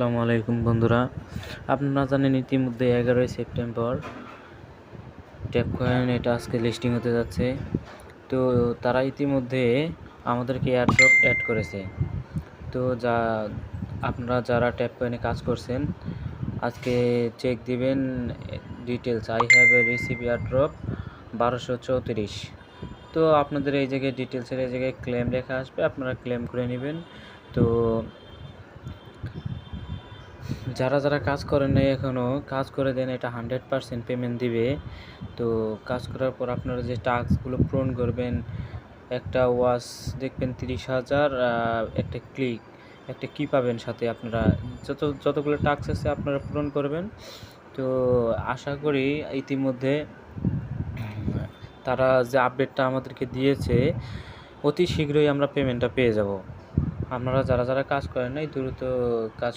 আসসালামু আলাইকুম বন্ধুরা, আপনারা জানেন ইতিমধ্যে 11ই সেপ্টেম্বর ট্যাপকয়েন এটা আজকে লিস্টিং হতে যাচ্ছে। তো তারা ইতিমধ্যে আমাদেরকে এয়ারড্রপ অ্যাড করেছে। তো আপনারা যারা ট্যাপকয়েনে কাজ করছেন আজকে চেক দিবেন details. I have a receive airdrop 1234। তো আপনাদের এই জায়গায় ডিটেলসের এই জায়গায় ক্লেম লেখা আসবে, আপনারা ক্লেম করে নেবেন। তো যারা কাজ করেন নাই এখনও কাজ করে দেন, এটা 100% পেমেন্ট দিবে। তো কাজ করার পর আপনারা যে টাস্কগুলো পূরণ করবেন, একটা ওয়াচ দেখবেন 30,000, একটা কি পাবেন সাথে। আপনারা যতগুলো টাস্ক আছে আপনারা পূরণ করবেন। তো আশা করি ইতিমধ্যে তারা যে আপডেটটা আমাদেরকে দিয়েছে অতি শীঘ্রই আমরা পেমেন্টটা পেয়ে যাব। আপনারা যারা কাজ করেন নাই দ্রুত কাজ